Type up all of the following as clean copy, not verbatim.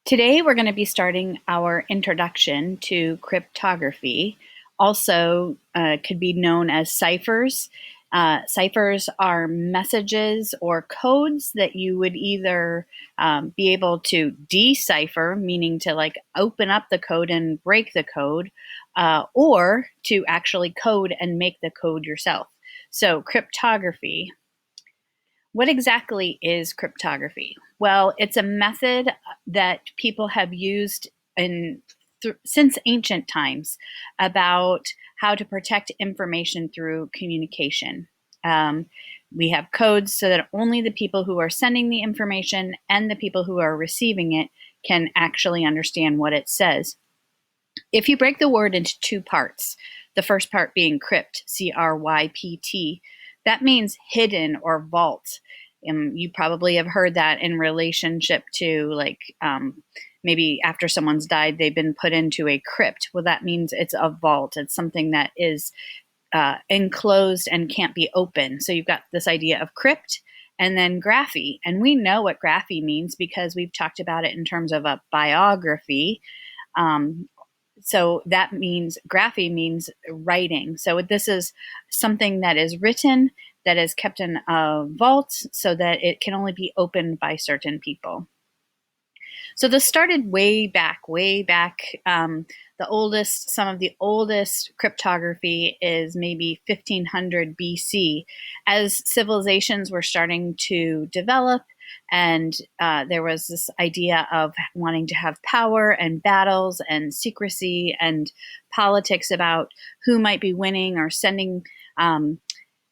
Today, we're going to be starting our introduction to cryptography, also could be known as ciphers. Ciphers are messages or codes that you would either be able to decipher, meaning to like open up the code and break the code, or to actually code and make the code yourself. So, cryptography. What exactly is cryptography? Well, it's a method that people have used since ancient times about how to protect information through communication. Um, we have codes so that only the people who are sending the information and the people who are receiving it can actually understand what it says. If you break the word into two parts, the first part being crypt, C-R-Y-P-T, that means hidden or vault. You probably have heard that in relationship to maybe after someone's died, they've been put into a crypt. Well, that means it's a vault. It's something that is enclosed and can't be open. So you've got this idea of crypt and then graphy. And we know what graphy means because we've talked about it in terms of a biography. So that means graphy means writing. So this is something that is written, that is kept in a vault so that it can only be opened by certain people. So this started way back. Some of the oldest cryptography is maybe 1500 BC, as civilizations were starting to develop, and there was this idea of wanting to have power and battles and secrecy and politics about who might be winning or sending,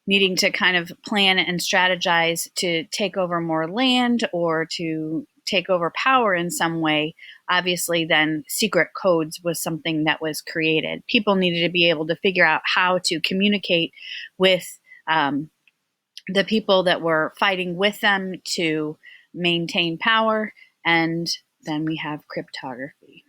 needing to kind of plan and strategize to take over more land or to take over power in some way. Obviously, then secret codes was something that was created. People needed to be able to figure out how to communicate with the people that were fighting with them to maintain power, and then we have cryptography.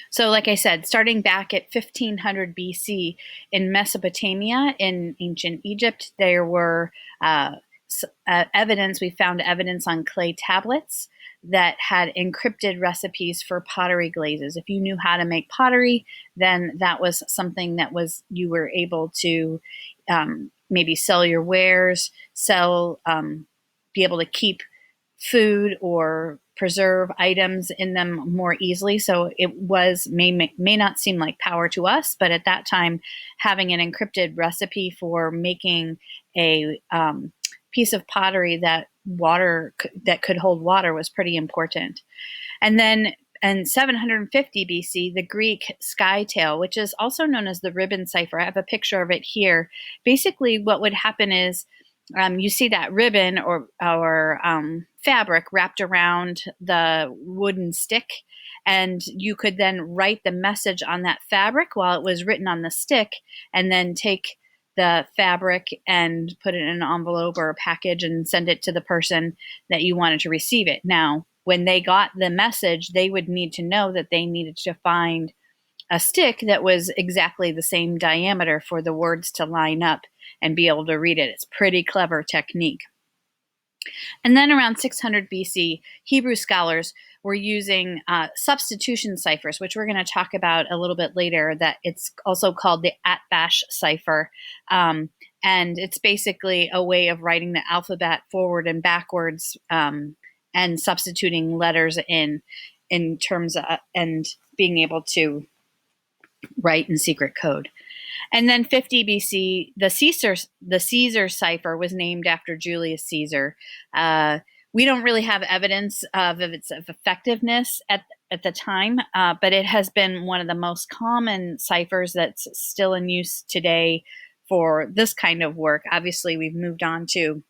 So like I said, starting back at 1500 BC in Mesopotamia, in ancient Egypt, there were we found evidence on clay tablets that had encrypted recipes for pottery glazes. If you knew how to make pottery, then that was something that you were able to maybe sell your wares, be able to keep food or preserve items in them more easily. So it may not seem like power to us, but at that time, having an encrypted recipe for making a piece of pottery that could hold water was pretty important. And then in 750 BC, the Greek skytail, which is also known as the ribbon cipher, I have a picture of it here. Basically, what would happen is you see that ribbon or fabric wrapped around the wooden stick, and you could then write the message on that fabric while it was written on the stick, and then take the fabric and put it in an envelope or a package and send it to the person that you wanted to receive it. Now, when they got the message, they would need to know that they needed to find a stick that was exactly the same diameter for the words to line up and be able to read it. It's a pretty clever technique. And then around 600 BC, Hebrew scholars were using substitution ciphers, which we're going to talk about a little bit later, that it's also called the Atbash cipher. And it's basically a way of writing the alphabet forward and backwards and substituting letters in terms of, and being able to write in secret code. And then 50 BC, the Caesar cipher was named after Julius Caesar. We don't really have evidence of its effectiveness at the time, but it has been one of the most common ciphers that's still in use today for this kind of work. Obviously, we've moved on to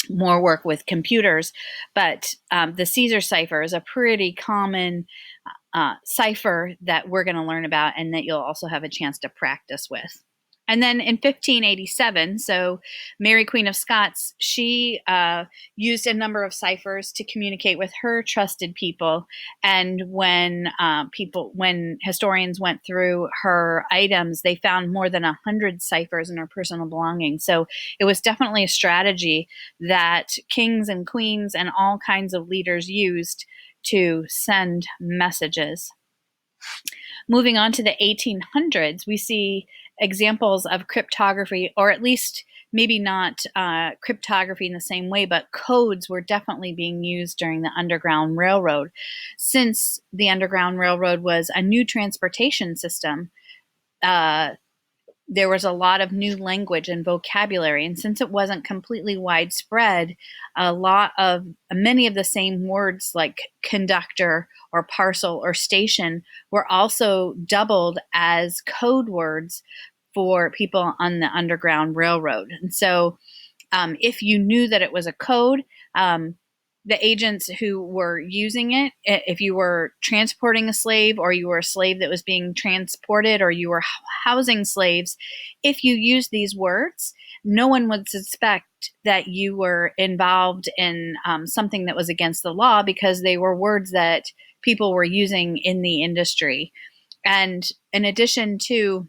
more work with computers, but the Caesar cipher is a pretty common cipher that we're going to learn about and that you'll also have a chance to practice with. And then in 1587, so Mary Queen of Scots, she used a number of ciphers to communicate with her trusted people. And when historians went through her items, they found more than 100 ciphers in her personal belongings. So it was definitely a strategy that kings and queens and all kinds of leaders used to send messages. Moving on to the 1800s, we see examples of cryptography, or at least maybe not cryptography in the same way, but codes were definitely being used during the Underground Railroad. Since the Underground Railroad was a new transportation system, there was a lot of new language and vocabulary. And since it wasn't completely widespread, many of the same words like conductor or parcel or station were also doubled as code words for people on the Underground Railroad. And so if you knew that it was a code, the agents who were using it, if you were transporting a slave, or you were a slave that was being transported, or you were housing slaves, if you used these words, no one would suspect that you were involved in something that was against the law, because they were words that people were using in the industry. And in addition to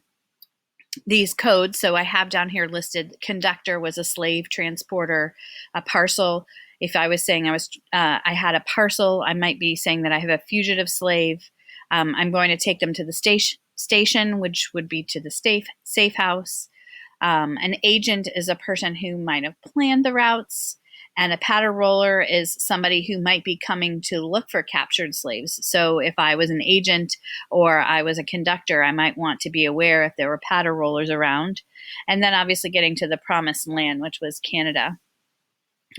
these codes, so I have down here listed, conductor was a slave transporter, a parcel. If I was saying I had a parcel, I might be saying that I have a fugitive slave. I'm going to take them to the station, which would be to the safe house. An agent is a person who might have planned the routes, and a patter roller is somebody who might be coming to look for captured slaves. So if I was an agent or I was a conductor, I might want to be aware if there were patter rollers around. And then obviously getting to the promised land, which was Canada.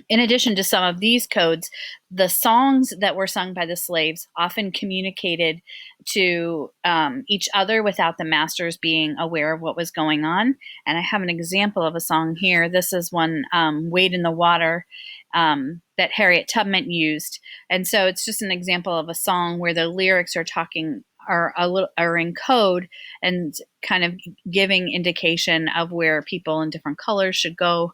In addition to some of these codes, the songs that were sung by the slaves often communicated to each other without the masters being aware of what was going on. And I have an example of a song here. This is one, Wade in the Water, that Harriet Tubman used. And so it's just an example of a song where the lyrics are in code and kind of giving indication of where people in different colors should go.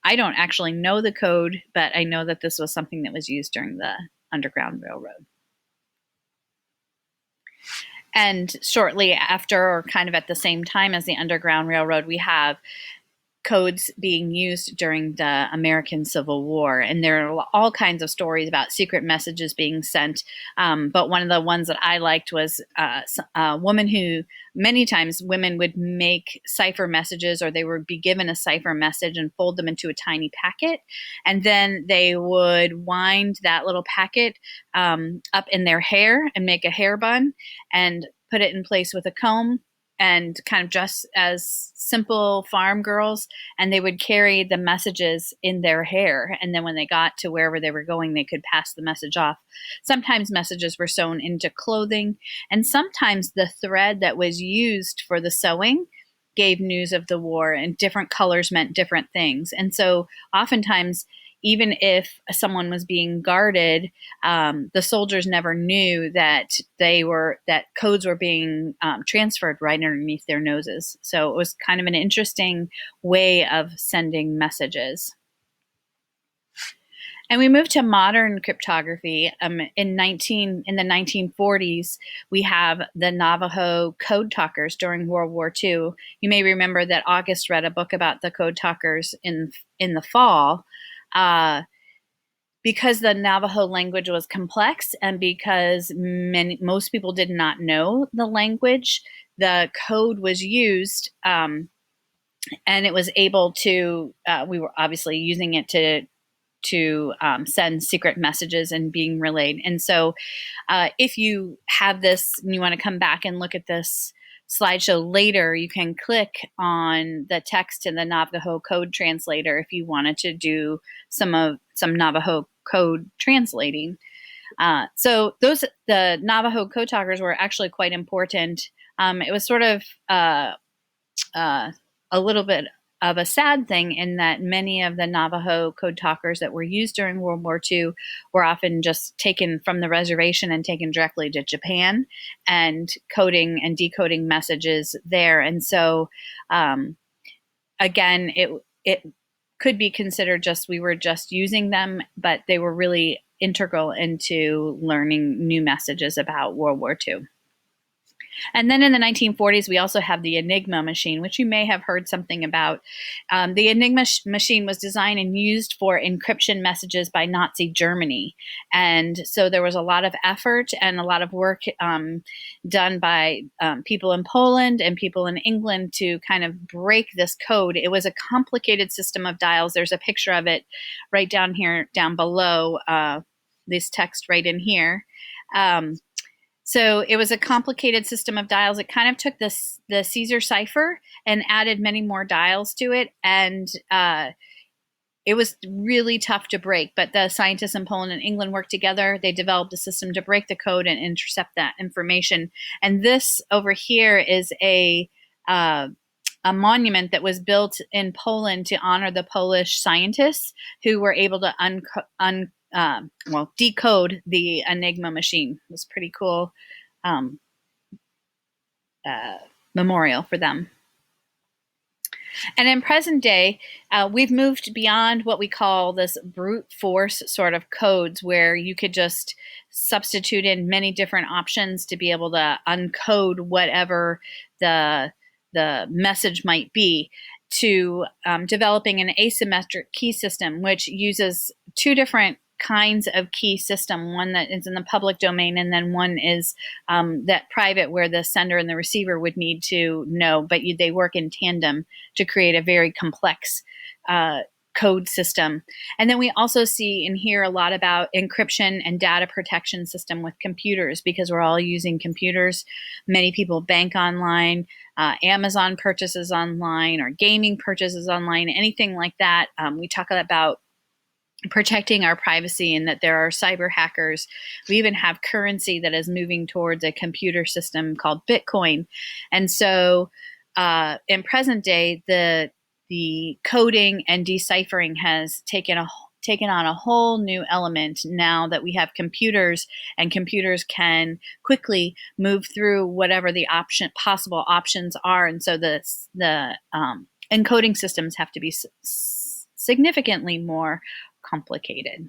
I don't actually know the code, but I know that this was something that was used during the Underground Railroad. And shortly after, or kind of at the same time as the Underground Railroad, we have codes being used during the American Civil War. And there are all kinds of stories about secret messages being sent. But one of the ones that I liked was a woman who, many times women would make cipher messages, or they would be given a cipher message and fold them into a tiny packet. And then they would wind that little packet up in their hair and make a hair bun and put it in place with a comb, and kind of dress as simple farm girls, and they would carry the messages in their hair. And then when they got to wherever they were going, they could pass the message off. Sometimes messages were sewn into clothing, and sometimes the thread that was used for the sewing gave news of the war, and different colors meant different things. And so oftentimes, even if someone was being guarded, the soldiers never knew that codes were being transferred right underneath their noses. So it was kind of an interesting way of sending messages. And we moved to modern cryptography. In the 1940s, we have the Navajo code talkers during World War II. You may remember that August read a book about the code talkers in the fall. Because the Navajo language was complex, and because most people did not know the language, the code was used, and it was able to. We were obviously using it to send secret messages and being relayed. And so, if you have this and you want to come back and look at this slideshow later, you can click on the text in the Navajo code translator if you wanted to do some Navajo code translating. So the Navajo code talkers were actually quite important. It was sort of a little bit of a sad thing in that many of the Navajo code talkers that were used during World War II were often just taken from the reservation and taken directly to Japan and coding and decoding messages there. And so, again, it could be considered just we were just using them, but they were really integral into learning new messages about World War II. And then in the 1940s, we also have the Enigma machine, which you may have heard something about. The Enigma machine was designed and used for encryption messages by Nazi Germany. And so there was a lot of effort and a lot of work done by people in Poland and people in England to kind of break this code. It was a complicated system of dials. There's a picture of it right down here, down below this text right in here. So it was a complicated system of dials. It kind of took the Caesar cipher and added many more dials to it. And it was really tough to break. But the scientists in Poland and England worked together. They developed a system to break the code and intercept that information. And this over here is a monument that was built in Poland to honor the Polish scientists who were able to decode the Enigma machine. It was pretty cool memorial for them. And in present day, we've moved beyond what we call this brute force sort of codes where you could just substitute in many different options to be able to uncode whatever the message might be, to developing an asymmetric key system, which uses two different kinds of key system, one that is in the public domain and then one is that private where the sender and the receiver would need to know, but they work in tandem to create a very complex code system. And then we also see and hear a lot about encryption and data protection system with computers because we're all using computers. Many people bank online, Amazon purchases online or gaming purchases online, anything like that. We talk about protecting our privacy and that there are cyber hackers. We even have currency that is moving towards a computer system called Bitcoin. And so in present day, the coding and deciphering has taken on a whole new element now that we have computers, and computers can quickly move through whatever the possible options are. And so the encoding systems have to be significantly more complicated.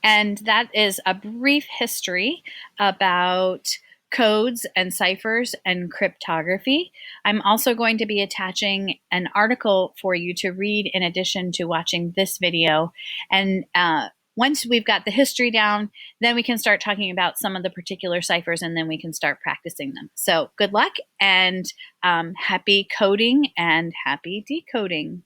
And that is a brief history about codes and ciphers and cryptography. I'm also going to be attaching an article for you to read in addition to watching this video. And once we've got the history down, then we can start talking about some of the particular ciphers and then we can start practicing them. So good luck and happy coding and happy decoding.